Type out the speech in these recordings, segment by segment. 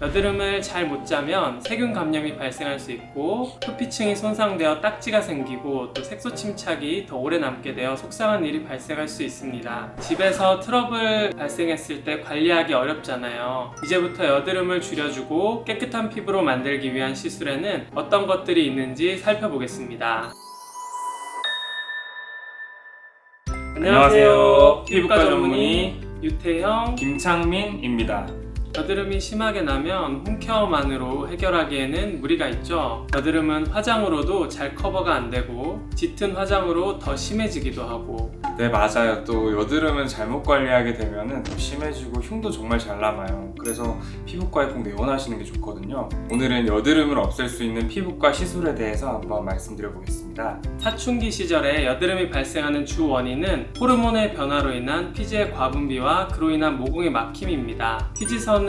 여드름을 잘 못 짜면 세균 감염이 발생할 수 있고 표피층이 손상되어 딱지가 생기고 또 색소 침착이 더 오래 남게 되어 속상한 일이 발생할 수 있습니다. 집에서 트러블 발생했을 때 관리하기 어렵잖아요. 이제부터 여드름을 줄여주고 깨끗한 피부로 만들기 위한 시술에는 어떤 것들이 있는지 살펴보겠습니다. 안녕하세요. 피부과 전문의 유태형, 김창민입니다. 여드름이 심하게 나면 홈케어만으로 해결하기에는 무리가 있죠. 여드름은 화장으로도 잘 커버가 안 되고 짙은 화장으로 더 심해지기도 하고. 네, 맞아요. 또 여드름은 잘못 관리하게 되면 더 심해지고 흉도 정말 잘 남아요. 그래서 피부과에 꼭 내원하시는 게 좋거든요. 오늘은 여드름을 없앨 수 있는 피부과 시술에 대해서 한번 말씀드려 보겠습니다. 사춘기 시절에 여드름이 발생하는 주 원인은 호르몬의 변화로 인한 피지의 과분비와 그로 인한 모공의 막힘입니다. 피지선은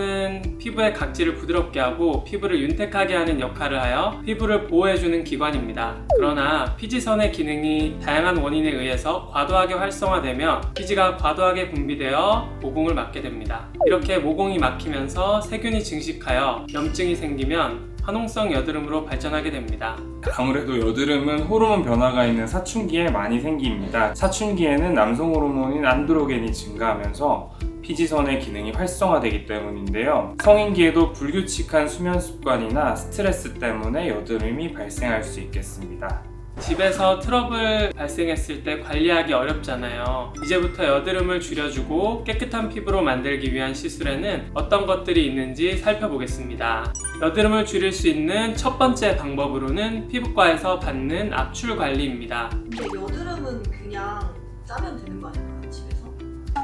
피부의 각질을 부드럽게 하고 피부를 윤택하게 하는 역할을 하여 피부를 보호해주는 기관입니다. 그러나 피지선의 기능이 다양한 원인에 의해서 과도하게 활성화되면 피지가 과도하게 분비되어 모공을 막게 됩니다. 이렇게 모공이 막히면서 세균이 증식하여 염증이 생기면 화농성 여드름으로 발전하게 됩니다. 아무래도 여드름은 호르몬 변화가 있는 사춘기에 많이 생깁니다. 사춘기에는 남성 호르몬인 안드로겐이 증가하면서 피지선의 기능이 활성화되기 때문인데요. 성인기에도 불규칙한 수면 습관이나 스트레스 때문에 여드름이 발생할 수 있겠습니다. 집에서 트러블 발생했을 때 관리하기 어렵잖아요. 이제부터 여드름을 줄여주고 깨끗한 피부로 만들기 위한 시술에는 어떤 것들이 있는지 살펴보겠습니다. 여드름을 줄일 수 있는 첫 번째 방법으로는 피부과에서 받는 압출 관리입니다. 근데 여드름은 그냥 짜면 되는 거 아닌가요?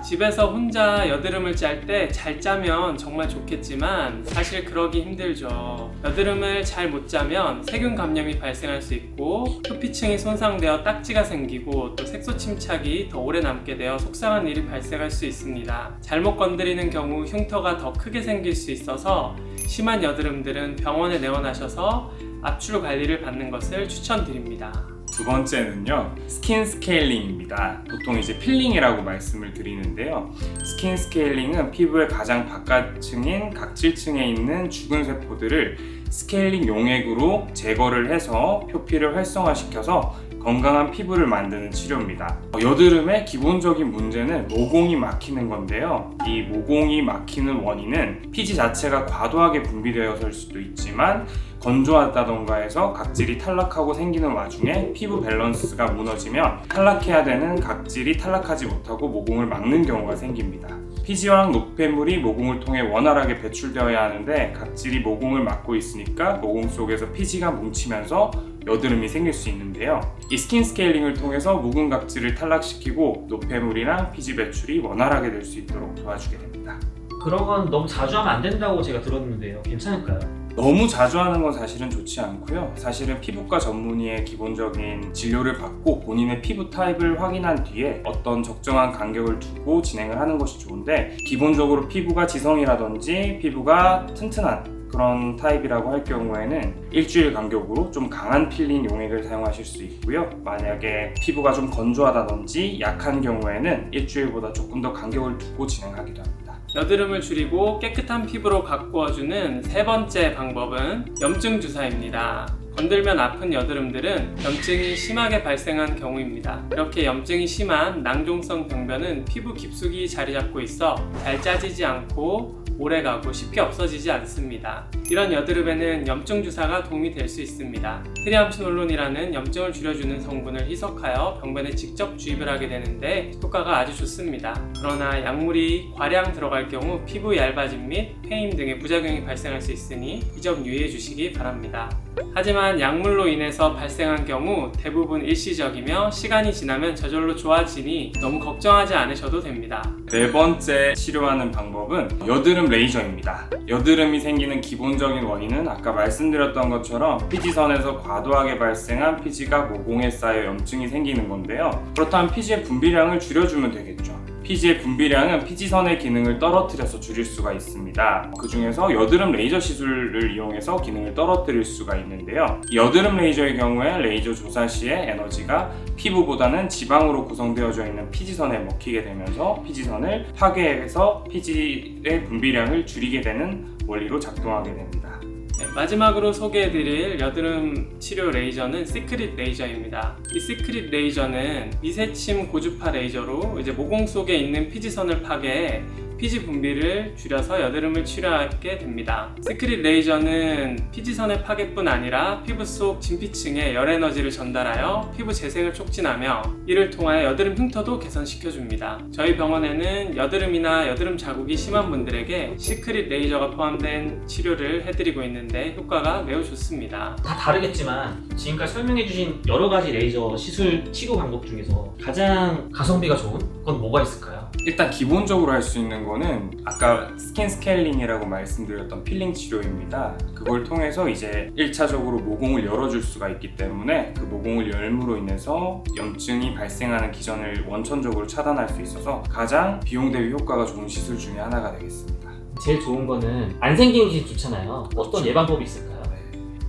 집에서 혼자 여드름을 짤 때 잘 짜면 정말 좋겠지만 사실 그러기 힘들죠. 여드름을 잘 못 짜면 세균 감염이 발생할 수 있고 표피층이 손상되어 딱지가 생기고 또 색소 침착이 더 오래 남게 되어 속상한 일이 발생할 수 있습니다. 잘못 건드리는 경우 흉터가 더 크게 생길 수 있어서 심한 여드름들은 병원에 내원하셔서 압출 관리를 받는 것을 추천드립니다. 두 번째는요, 스킨 스케일링입니다. 보통 이제 필링이라고 말씀을 드리는데요. 스킨 스케일링은 피부의 가장 바깥층인 각질층에 있는 죽은 세포들을 스케일링 용액으로 제거를 해서 표피를 활성화시켜서 건강한 피부를 만드는 치료입니다. 여드름의 기본적인 문제는 모공이 막히는 건데요. 이 모공이 막히는 원인은 피지 자체가 과도하게 분비되어서일 수도 있지만 건조하다던가 해서 각질이 탈락하고 생기는 와중에 피부 밸런스가 무너지면 탈락해야 되는 각질이 탈락하지 못하고 모공을 막는 경우가 생깁니다. 피지왕 노폐물이 모공을 통해 원활하게 배출되어야 하는데 각질이 모공을 막고 있으니까 모공 속에서 피지가 뭉치면서 여드름이 생길 수 있는데요. 이 스킨 스케일링을 통해서 묵은 각질을 탈락시키고 노폐물이랑 피지 배출이 원활하게 될 수 있도록 도와주게 됩니다. 그런 건 너무 자주 하면 안 된다고 제가 들었는데요. 괜찮을까요? 너무 자주 하는 건 사실은 좋지 않고요. 사실은 피부과 전문의의 기본적인 진료를 받고 본인의 피부 타입을 확인한 뒤에 어떤 적정한 간격을 두고 진행을 하는 것이 좋은데, 기본적으로 피부가 지성이라든지 피부가 튼튼한 그런 타입이라고 할 경우에는 일주일 간격으로 좀 강한 필링 용액을 사용하실 수 있고요. 만약에 피부가 좀 건조하다든지 약한 경우에는 일주일보다 조금 더 간격을 두고 진행하기도 합니다. 여드름을 줄이고 깨끗한 피부로 가꾸어주는 세 번째 방법은 염증 주사입니다. 건들면 아픈 여드름들은 염증이 심하게 발생한 경우입니다. 이렇게 염증이 심한 낭종성 병변은 피부 깊숙이 자리 잡고 있어 잘 짜지지 않고 오래가고 쉽게 없어지지 않습니다. 이런 여드름에는 염증 주사가 도움이 될 수 있습니다. 트리암치놀론이라는 염증을 줄여주는 성분을 희석하여 병변에 직접 주입을 하게 되는데 효과가 아주 좋습니다. 그러나 약물이 과량 들어갈 경우 피부 얇아짐 및 폐임 등의 부작용이 발생할 수 있으니 이 점 유의해 주시기 바랍니다. 하지만 약물로 인해서 발생한 경우 대부분 일시적이며 시간이 지나면 저절로 좋아지니 너무 걱정하지 않으셔도 됩니다. 네 번째 치료하는 방법은 여드름 레이저입니다. 여드름이 생기는 기본적인 원인은 아까 말씀드렸던 것처럼 피지선에서 과도하게 발생한 피지가 모공에 쌓여 염증이 생기는 건데요. 그렇다면 피지의 분비량을 줄여주면 되겠죠. 피지의 분비량은 피지선의 기능을 떨어뜨려서 줄일 수가 있습니다. 그 중에서 여드름 레이저 시술을 이용해서 기능을 떨어뜨릴 수가 있는데요. 여드름 레이저의 경우에 레이저 조사 시에 에너지가 피부보다는 지방으로 구성되어져 있는 피지선에 먹히게 되면서 피지선을 파괴해서 피지의 분비량을 줄이게 되는 원리로 작동하게 됩니다. 네, 마지막으로 소개해드릴 여드름 치료 레이저는 시크릿 레이저입니다. 이 시크릿 레이저는 미세침 고주파 레이저로 이제 모공 속에 있는 피지선을 파괴해 피지 분비를 줄여서 여드름을 치료하게 됩니다. 시크릿 레이저는 피지선의 파괴뿐 아니라 피부 속 진피층에 열 에너지를 전달하여 피부 재생을 촉진하며 이를 통하여 여드름 흉터도 개선시켜줍니다. 저희 병원에는 여드름이나 여드름 자국이 심한 분들에게 시크릿 레이저가 포함된 치료를 해드리고 있는데 효과가 매우 좋습니다. 다 다르겠지만 지금까지 설명해주신 여러 가지 레이저 시술 치료 방법 중에서 가장 가성비가 좋은 건 뭐가 있을까요? 일단 기본적으로 할 수 있는 거는 아까 스킨 스케일링이라고 말씀드렸던 필링 치료입니다. 그걸 통해서 이제 1차적으로 모공을 열어줄 수가 있기 때문에 그 모공을 열므로 인해서 염증이 발생하는 기전을 원천적으로 차단할 수 있어서 가장 비용 대비 효과가 좋은 시술 중에 하나가 되겠습니다. 제일 좋은 거는 안 생기는 게 좋잖아요. 어떤 예방법이 있을까요?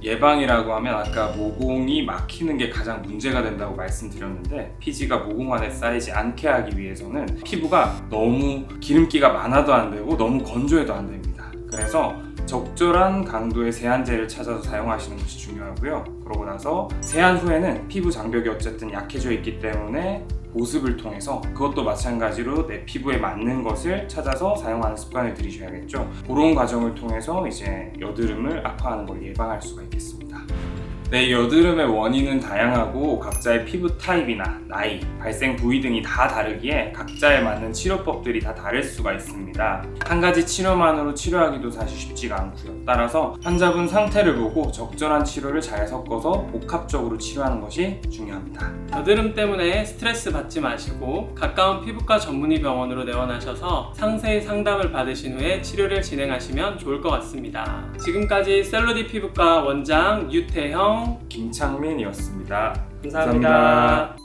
예방이라고 하면 아까 모공이 막히는 게 가장 문제가 된다고 말씀드렸는데 피지가 모공 안에 쌓이지 않게 하기 위해서는 피부가 너무 기름기가 많아도 안 되고 너무 건조해도 안 됩니다. 그래서 적절한 강도의 세안제를 찾아서 사용하시는 것이 중요하고요. 그러고 나서 세안 후에는 피부 장벽이 어쨌든 약해져 있기 때문에 보습을 통해서 그것도 마찬가지로 내 피부에 맞는 것을 찾아서 사용하는 습관을 들이셔야겠죠. 그런 과정을 통해서 이제 여드름을 악화하는 걸 예방할 수가 있겠습니다. 네, 여드름의 원인은 다양하고 각자의 피부 타입이나 나이, 발생 부위 등이 다 다르기에 각자에 맞는 치료법들이 다 다를 수가 있습니다. 한 가지 치료만으로 치료하기도 사실 쉽지가 않고요. 따라서 환자분 상태를 보고 적절한 치료를 잘 섞어서 복합적으로 치료하는 것이 중요합니다. 여드름 때문에 스트레스 받지 마시고 가까운 피부과 전문의 병원으로 내원하셔서 상세히 상담을 받으신 후에 치료를 진행하시면 좋을 것 같습니다. 지금까지 셀러디 피부과 원장 유태형 김창민이었습니다. 감사합니다.